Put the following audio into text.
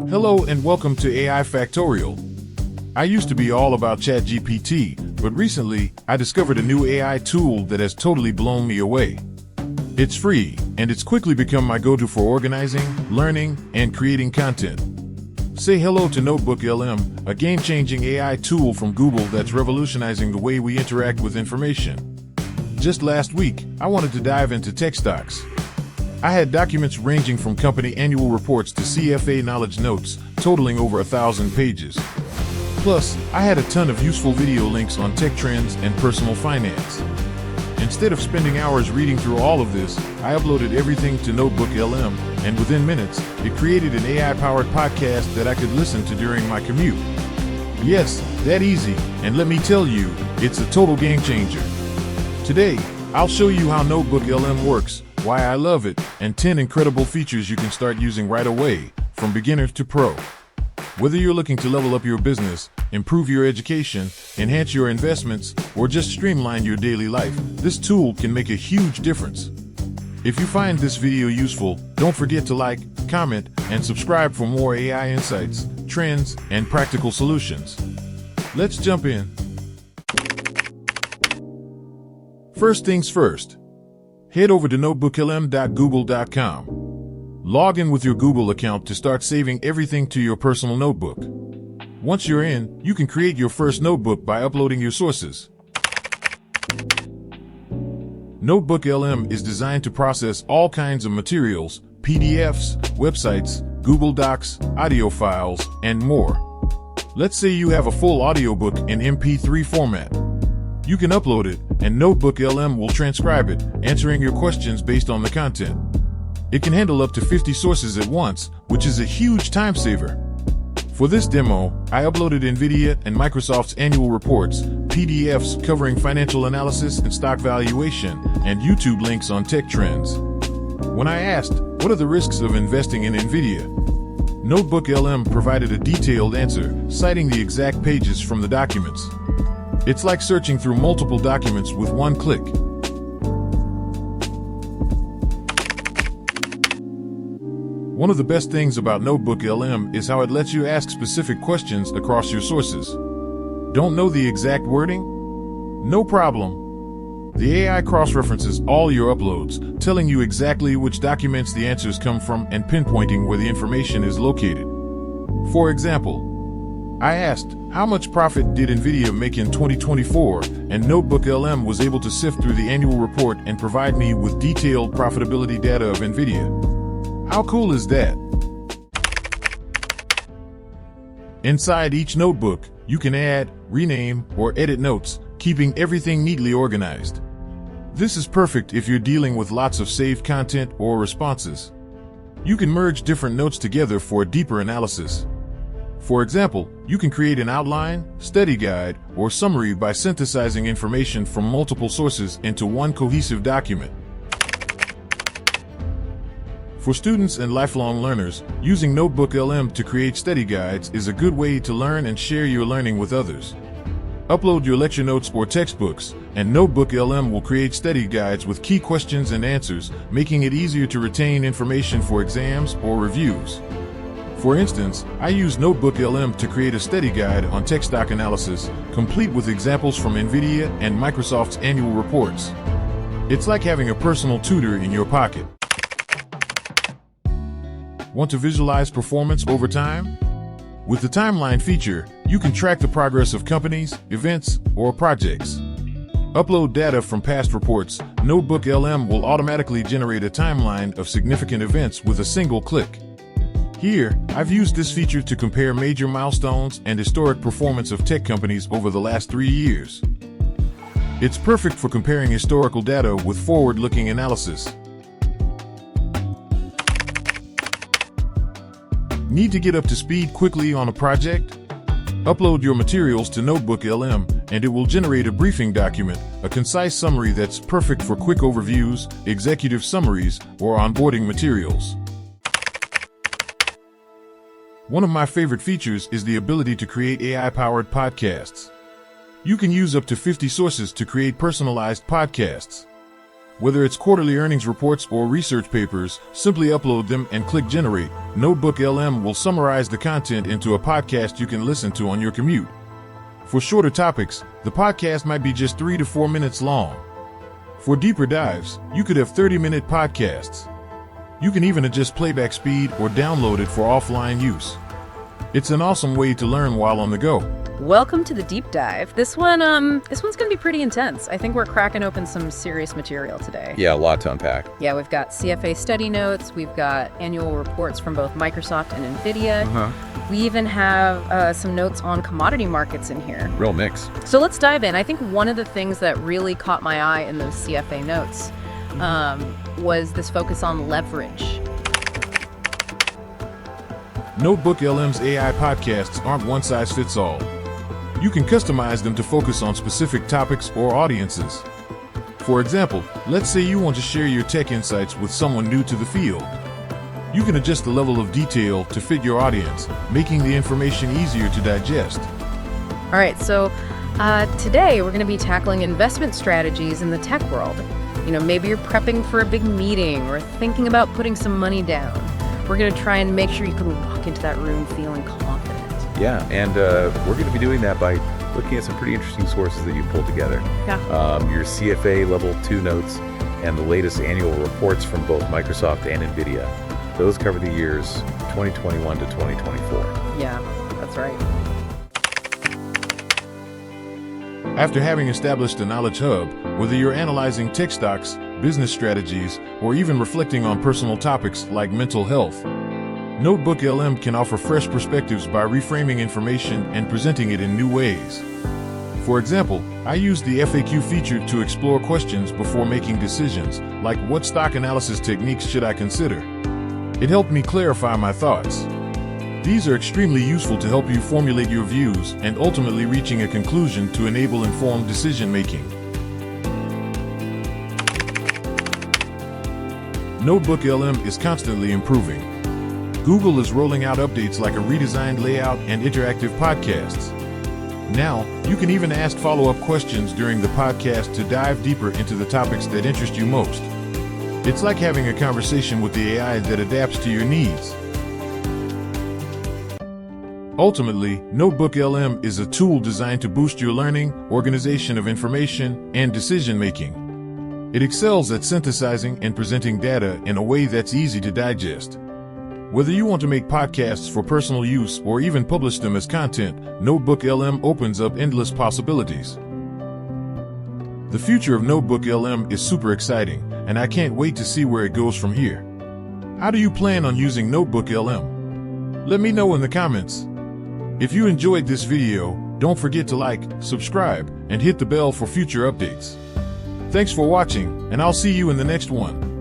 Hello and welcome to AI Factorial. I used to be all about ChatGPT, but recently I discovered a new AI tool that has totally blown me away. It's free, and it's quickly become my go-to for organizing, learning, and creating content. Say hello to NotebookLM, a game-changing AI tool from Google that's revolutionizing the way we interact with information. Just last week, I wanted to dive into tech stocks. I had documents ranging from company annual reports to CFA knowledge notes, totaling over 1,000 pages. Plus, I had a ton of useful video links on tech trends and personal finance. Instead of spending hours reading through all of this, I uploaded everything to NotebookLM, and within minutes, it created an AI-powered podcast that I could listen to during my commute. Yes, that easy, and let me tell you, it's a total game changer. Today, I'll show you how NotebookLM works, why I love it, and 10 incredible features you can start using right away, from beginner to pro. Whether you're looking to level up your business, improve your education, enhance your investments, or just streamline your daily life, this tool can make a huge difference. If you find this video useful, don't forget to like, comment, and subscribe for more AI insights, trends, and practical solutions. Let's jump in. First things first. Head over to notebooklm.google.com. Log in with your Google account to start saving everything to your personal notebook. Once you're in, you can create your first notebook by uploading your sources. NotebookLM is designed to process all kinds of materials, PDFs, websites, Google Docs, audio files, and more. Let's say you have a full audiobook in MP3 format. You can upload it, and NotebookLM will transcribe it, answering your questions based on the content. It can handle up to 50 sources at once, which is a huge time saver. For this demo, I uploaded NVIDIA and Microsoft's annual reports, PDFs covering financial analysis and stock valuation, and YouTube links on tech trends. When I asked, what are the risks of investing in NVIDIA? NotebookLM provided a detailed answer, citing the exact pages from the documents. It's like searching through multiple documents with one click. One of the best things about NotebookLM is how it lets you ask specific questions across your sources. Don't know the exact wording? No problem. The AI cross-references all your uploads, telling you exactly which documents the answers come from and pinpointing where the information is located. For example, I asked, how much profit did NVIDIA make in 2024? And NotebookLM was able to sift through the annual report and provide me with detailed profitability data of NVIDIA. How cool is that? Inside each notebook, you can add, rename, or edit notes, keeping everything neatly organized. This is perfect if you're dealing with lots of saved content or responses. You can merge different notes together for a deeper analysis. For example, you can create an outline, study guide, or summary by synthesizing information from multiple sources into one cohesive document. For students and lifelong learners, using NotebookLM to create study guides is a good way to learn and share your learning with others. Upload your lecture notes or textbooks, and NotebookLM will create study guides with key questions and answers, making it easier to retain information for exams or reviews. For instance, I use NotebookLM to create a study guide on tech stock analysis, complete with examples from NVIDIA and Microsoft's annual reports. It's like having a personal tutor in your pocket. Want to visualize performance over time? With the timeline feature, you can track the progress of companies, events, or projects. Upload data from past reports. NotebookLM will automatically generate a timeline of significant events with a single click. Here, I've used this feature to compare major milestones and historic performance of tech companies over the last 3 years. It's perfect for comparing historical data with forward-looking analysis. Need to get up to speed quickly on a project? Upload your materials to NotebookLM, and it will generate a briefing document, a concise summary that's perfect for quick overviews, executive summaries, or onboarding materials. One of my favorite features is the ability to create AI-powered podcasts. You can use up to 50 sources to create personalized podcasts. Whether it's quarterly earnings reports or research papers, simply upload them and click Generate. NotebookLM will summarize the content into a podcast you can listen to on your commute. For shorter topics, the podcast might be just 3 to 4 minutes long. For deeper dives, you could have 30-minute podcasts. You can even adjust playback speed or download it for offline use. It's an awesome way to learn while on the go. Welcome to the deep dive. This one's going to be pretty intense. I think we're cracking open some serious material today. Yeah, a lot to unpack. Yeah, we've got CFA study notes. We've got annual reports from both Microsoft and NVIDIA. We even have some notes on commodity markets in here. Real mix. So let's dive in. I think one of the things that really caught my eye in those CFA notes was this focus on leverage. NotebookLM's AI podcasts aren't one-size-fits-all. You can customize them to focus on specific topics or audiences. For example, let's say you want to share your tech insights with someone new to the field. You can adjust the level of detail to fit your audience, making the information easier to digest. All right, so today we're going to be tackling investment strategies in the tech world. Maybe you're prepping for a big meeting or thinking about putting some money down. We're going to try and make sure you can walk into that room feeling confident. Yeah, and we're going to be doing that by looking at some pretty interesting sources that you pulled together. Yeah. Your CFA Level 2 notes and the latest annual reports from both Microsoft and NVIDIA. Those cover the years 2021 to 2024. Yeah, that's right. After having established a knowledge hub, whether you're analyzing tech stocks, business strategies, or even reflecting on personal topics like mental health, NotebookLM can offer fresh perspectives by reframing information and presenting it in new ways. For example, I used the FAQ feature to explore questions before making decisions, like what stock analysis techniques should I consider? It helped me clarify my thoughts. These are extremely useful to help you formulate your views and ultimately reaching a conclusion to enable informed decision-making. NotebookLM is constantly improving. Google is rolling out updates like a redesigned layout and interactive podcasts. Now, you can even ask follow-up questions during the podcast to dive deeper into the topics that interest you most. It's like having a conversation with the AI that adapts to your needs. Ultimately, NotebookLM is a tool designed to boost your learning, organization of information, and decision-making. It excels at synthesizing and presenting data in a way that's easy to digest. Whether you want to make podcasts for personal use or even publish them as content, NotebookLM opens up endless possibilities. The future of NotebookLM is super exciting, and I can't wait to see where it goes from here. How do you plan on using NotebookLM? Let me know in the comments. If you enjoyed this video, don't forget to like, subscribe, and hit the bell for future updates. Thanks for watching, and I'll see you in the next one.